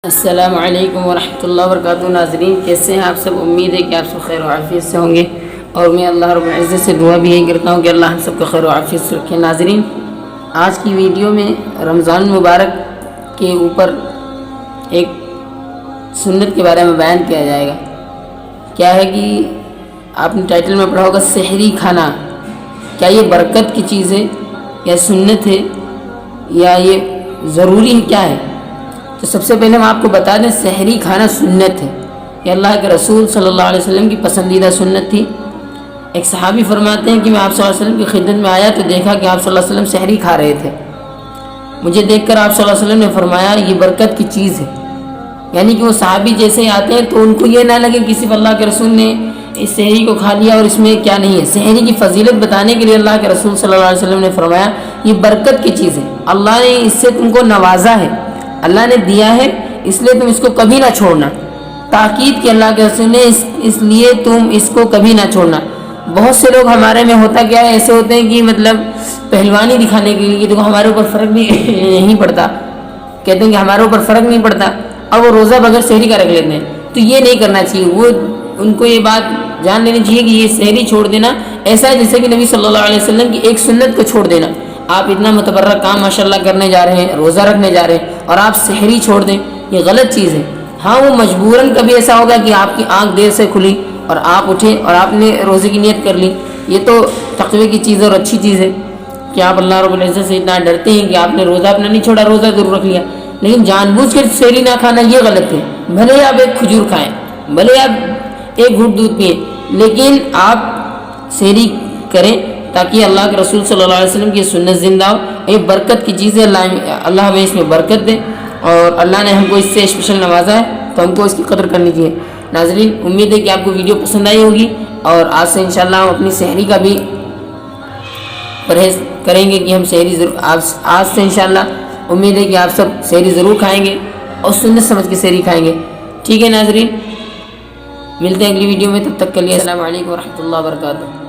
السلام علیکم ورحمۃ اللہ وبرکاتہ۔ ناظرین کیسے ہیں آپ سب؟ امید ہے کہ آپ سب خیر و عافیت سے ہوں گے، اور میں اللہ رب العزت سے دعا بھی یہی کرتا ہوں کہ اللہ ہم سب کو خیر و عافیت سے رکھے۔ ناظرین آج کی ویڈیو میں رمضان المبارک کے اوپر ایک سنت کے بارے میں بیان کیا جائے گا۔ کیا ہے کہ آپ نے ٹائٹل میں پڑھا ہوگا سحری کھانا، کیا یہ برکت کی چیز ہے یا سنت ہے یا یہ ضروری ہے، کیا ہے؟ تو سب سے پہلے ہم آپ کو بتا دیں سحری کھانا سنت ہے، یہ اللہ کے رسول صلی اللہ علیہ وسلم کی پسندیدہ سنت تھی۔ ایک صحابی فرماتے ہیں کہ میں آپ صلی اللہ علیہ وسلم کی خدمت میں آیا تو دیکھا کہ آپ صلی اللہ علیہ وسلم سحری کھا رہے تھے۔ مجھے دیکھ کر آپ صلی اللہ علیہ وسلم نے فرمایا یہ برکت کی چیز ہے، یعنی کہ وہ صحابی جیسے ہی آتے ہیں تو ان کو یہ نہ لگے کہ صرف اللہ کے رسول نے اس سحری کو کھا لیا اور اس میں کیا نہیں ہے۔ سحری کی فضیلت بتانے کے لیے اللہ کے رسول صلی اللہ علیہ وسلم نے فرمایا یہ برکت کی چیز ہے، اللہ نے اس سے تم کو نوازا ہے، اللہ نے دیا ہے، اس لیے تم اس کو کبھی نہ چھوڑنا۔ تاکید کہ اللہ کے رسول نے اس لیے تم اس کو کبھی نہ چھوڑنا۔ بہت سے لوگ ہمارے میں ہوتا کیا ہے، ایسے ہوتے ہیں کہ مطلب پہلوانی دکھانے کے لیے دیکھو ہمارے اوپر فرق بھی نہیں پڑتا، کہتے ہیں کہ ہمارے اوپر فرق نہیں پڑتا، اور وہ روزہ بغیر سحری کا رکھ لیتے ہیں۔ تو یہ نہیں کرنا چاہیے، وہ ان کو یہ بات جان لینی چاہیے کہ یہ سحری چھوڑ دینا ایسا ہے جیسے کہ نبی صلی اللہ علیہ وسلم کی ایک سنت کو چھوڑ دینا۔ آپ اتنا متبرک کام ماشاءاللہ کرنے جا رہے ہیں، روزہ رکھنے جا رہے ہیں، اور آپ سحری چھوڑ دیں، یہ غلط چیز ہے۔ ہاں وہ مجبوراً کبھی ایسا ہوگا کہ آپ کی آنکھ دیر سے کھلی اور آپ اٹھے اور آپ نے روزے کی نیت کر لی، یہ تو تقوی کی چیز اور اچھی چیز ہے کہ آپ اللہ رب العزت سے اتنا ڈرتے ہیں کہ آپ نے روزہ اپنا نہیں چھوڑا، روزہ ضرور رکھ لیا، لیکن جان بوجھ کر سحری نہ کھانا یہ غلط ہے۔ بھلے ہی آپ ایک کھجور کھائیں، بھلے آپ ایک گھونٹ دودھ پئیں، لیکن آپ سحری کریں تاکہ اللہ کے رسول صلی اللہ علیہ وسلم کی سنت زندہ ہو۔ یہ برکت کی چیز ہے، اللہ ہمیں اس میں برکت دے، اور اللہ نے ہم کو اس سے اسپیشل نوازا ہے تو ہم کو اس کی قدر کرنی چاہیے۔ ناظرین امید ہے کہ آپ کو ویڈیو پسند آئی ہوگی، اور آج سے انشاءاللہ ہم اپنی سحری کا بھی پرہیز کریں گے کہ ہم سحری ضرور آج سے انشاءاللہ امید ہے کہ آپ سب سحری ضرور کھائیں گے اور سنت سمجھ کے سحری کھائیں گے۔ ٹھیک ہے ناظرین، ملتے ہیں اگلی ویڈیو میں، تب تک کے لیے السلام علیکم ورحمۃ اللہ وبرکاتہ۔